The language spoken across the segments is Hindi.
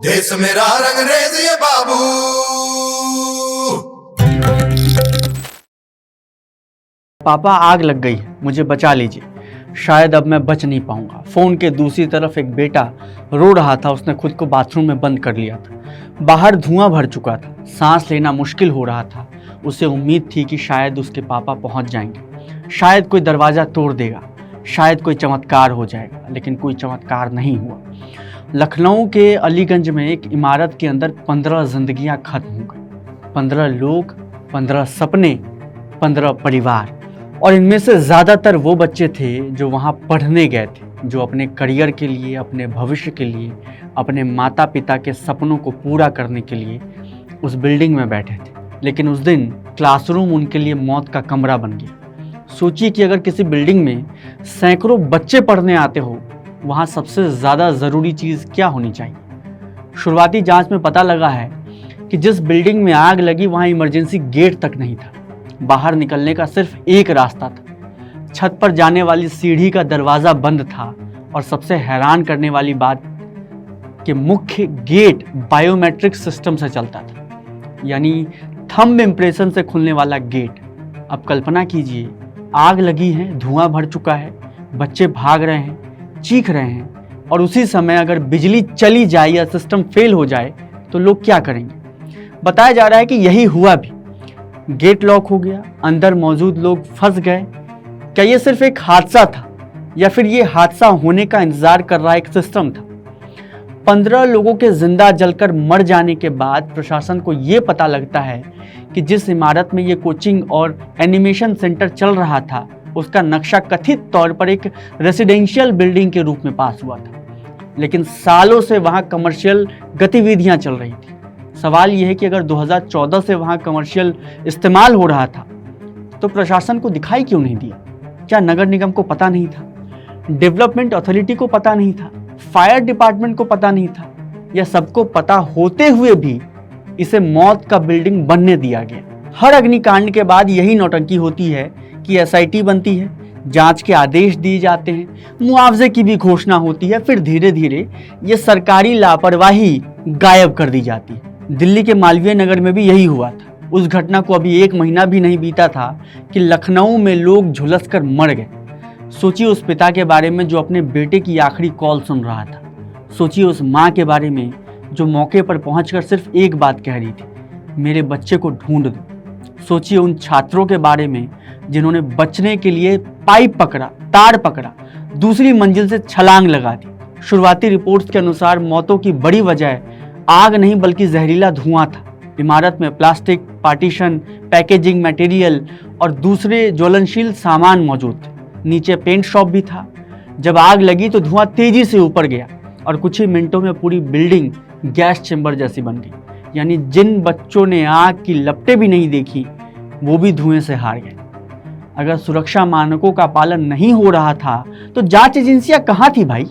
देश मेरा रंगरेज ये बाबू। पापा आग लग गई है, मुझे बचा लीजिए। शायद अब मैं बच नहीं पाऊंगा। फोन के दूसरी तरफ एक बेटा रो रहा था। उसने खुद को बाथरूम में बंद कर लिया था। बाहर धुआं भर चुका था, सांस लेना मुश्किल हो रहा था। उसे उम्मीद थी कि शायद उसके पापा पहुंच जाएंगे, शायद कोई दरवाज़ा तोड़ देगा, शायद कोई चमत्कार हो जाएगा। लेकिन कोई चमत्कार नहीं हुआ। लखनऊ के अलीगंज में एक इमारत के अंदर 15 जिंदगियां खत्म हो गई। 15 लोग, 15 सपने, 15 परिवार। और इनमें से ज़्यादातर वो बच्चे थे जो वहाँ पढ़ने गए थे, जो अपने करियर के लिए, अपने भविष्य के लिए, अपने माता पिता के सपनों को पूरा करने के लिए उस बिल्डिंग में बैठे थे। लेकिन उस दिन क्लासरूम उनके लिए मौत का कमरा बन गया। सोचिए कि अगर किसी बिल्डिंग में सैकड़ों बच्चे पढ़ने आते हो, वहाँ सबसे ज़्यादा ज़रूरी चीज़ क्या होनी चाहिए? शुरुआती जांच में पता लगा है कि जिस बिल्डिंग में आग लगी वहाँ इमरजेंसी गेट तक नहीं था। बाहर निकलने का सिर्फ एक रास्ता था। छत पर जाने वाली सीढ़ी का दरवाज़ा बंद था। और सबसे हैरान करने वाली बात कि मुख्य गेट बायोमेट्रिक सिस्टम से चलता था, यानी थंब इम्प्रेशन से खुलने वाला गेट। अब कल्पना कीजिए, आग लगी है, धुआं भर चुका है, बच्चे भाग रहे हैं, चीख रहे हैं, और उसी समय अगर बिजली चली जाए या सिस्टम फेल हो जाए तो लोग क्या करेंगे? बताया जा रहा है कि यही हुआ भी। गेट लॉक हो गया, अंदर मौजूद लोग फंस गए। क्या ये सिर्फ एक हादसा था या फिर ये हादसा होने का इंतजार कर रहा एक सिस्टम था? 15 लोगों के जिंदा जलकर मर जाने के बाद प्रशासन को ये पता लगता है कि जिस इमारत में ये कोचिंग और एनिमेशन सेंटर चल रहा था, उसका नक्शा कथित तौर पर एक रेसिडेंशियल बिल्डिंग के रूप में पास हुआ था। लेकिन सालों से वहाँ कमर्शियल गतिविधियाँ चल रही थी। सवाल यह है कि अगर 2014 से वहाँ कमर्शियल इस्तेमाल हो रहा था तो प्रशासन को दिखाई क्यों नहीं दिया? क्या नगर निगम को पता नहीं था? डेवलपमेंट अथॉरिटी को पता नहीं था? फायर डिपार्टमेंट को पता नहीं था? या सबको पता होते हुए भी इसे मौत का बिल्डिंग बनने दिया गया? हर अग्निकांड के बाद यही नौटंकी होती है कि एसआईटी बनती है, जांच के आदेश दिए जाते हैं, मुआवजे की भी घोषणा होती है, फिर धीरे धीरे ये सरकारी लापरवाही गायब कर दी जाती है। दिल्ली के मालवीय नगर में भी यही हुआ था। उस घटना को अभी 1 महीना भी नहीं बीता था कि लखनऊ में लोग झुलस कर मर गए। सोचिए उस पिता के बारे में जो अपने बेटे की आखिरी कॉल सुन रहा था। सोचिए उस माँ के बारे में जो मौके पर पहुंचकर सिर्फ एक बात कह रही थी, मेरे बच्चे को ढूंढ दो। सोचिए उन छात्रों के बारे में जिन्होंने बचने के लिए पाइप पकड़ा, तार पकड़ा, दूसरी मंजिल से छलांग लगा दी। शुरुआती रिपोर्ट्स के अनुसार मौतों की बड़ी वजह आग नहीं बल्कि जहरीला धुआं था। इमारत में प्लास्टिक, पार्टीशन, पैकेजिंग मटेरियल और दूसरे ज्वलनशील सामान मौजूद थे। नीचे पेंट शॉप भी था। जब आग लगी तो धुआं तेजी से ऊपर गया और कुछ ही मिनटों में पूरी बिल्डिंग गैस चेंबर जैसी बन गई। यानी जिन बच्चों ने आग की लपटें भी नहीं देखी, वो भी धुएं से हार गए। अगर सुरक्षा मानकों का पालन नहीं हो रहा था तो जांच एजेंसियां कहाँ थी भाई?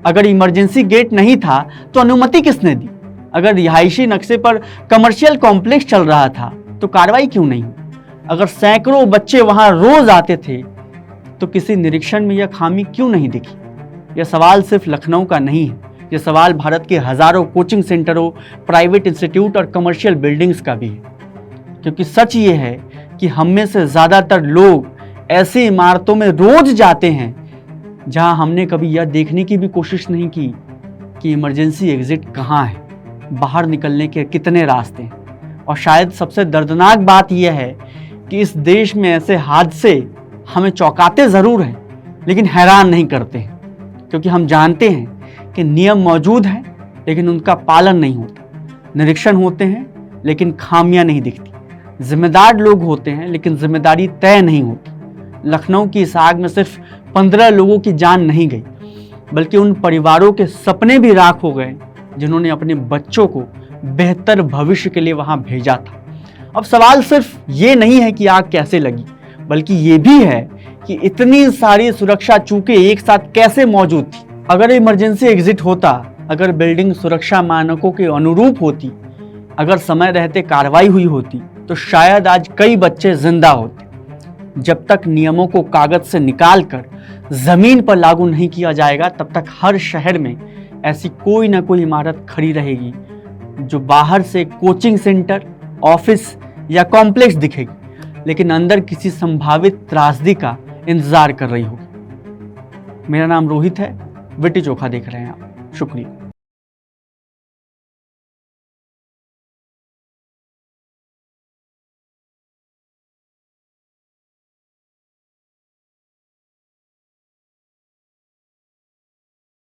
अगर इमरजेंसी गेट नहीं था तो अनुमति किसने दी? अगर रिहायशी नक्शे पर कमर्शियल कॉम्प्लेक्स चल रहा था तो कार्रवाई क्यों नहीं? अगर सैकड़ों बच्चे वहां रोज आते थे तो किसी निरीक्षण में यह खामी क्यों नहीं दिखी? यह सवाल सिर्फ लखनऊ का नहीं है, यह सवाल भारत के हजारों कोचिंग सेंटरों, प्राइवेट इंस्टीट्यूट और कमर्शियल बिल्डिंग्स का भी है। क्योंकि सच ये है कि हम में से ज़्यादातर लोग ऐसी इमारतों में रोज जाते हैं जहां हमने कभी यह देखने की भी कोशिश नहीं की कि इमरजेंसी एग्जिट कहाँ है, बाहर निकलने के कितने रास्ते हैं। और शायद सबसे दर्दनाक बात यह है कि इस देश में ऐसे हादसे हमें चौंकाते ज़रूर हैं लेकिन हैरान नहीं करते हैं, क्योंकि हम जानते हैं कि नियम मौजूद हैं लेकिन उनका पालन नहीं होता। निरीक्षण होते हैं लेकिन खामियां नहीं दिखती। जिम्मेदार लोग होते हैं लेकिन जिम्मेदारी तय नहीं होती। लखनऊ की इस आग में सिर्फ 15 लोगों की जान नहीं गई, बल्कि उन परिवारों के सपने भी राख हो गए जिन्होंने अपने बच्चों को बेहतर भविष्य के लिए वहां भेजा था। अब सवाल सिर्फ ये नहीं है कि आग कैसे लगी, बल्कि ये भी है कि इतनी सारी सुरक्षा चूकें एक साथ कैसे मौजूद थी। अगर इमरजेंसी एग्जिट होता, अगर बिल्डिंग सुरक्षा मानकों के अनुरूप होती, अगर समय रहते कार्रवाई हुई होती, तो शायद आज कई बच्चे जिंदा होते। जब तक नियमों को कागज से निकाल कर जमीन पर लागू नहीं किया जाएगा, तब तक हर शहर में ऐसी कोई ना कोई इमारत खड़ी रहेगी जो बाहर से कोचिंग सेंटर, ऑफिस या कॉम्प्लेक्स दिखेगी, लेकिन अंदर किसी संभावित त्रासदी का इंतजार कर रही होगी। मेरा नाम रोहित है, विट्टी चोखा देख रहे हैं आप। शुक्रिया।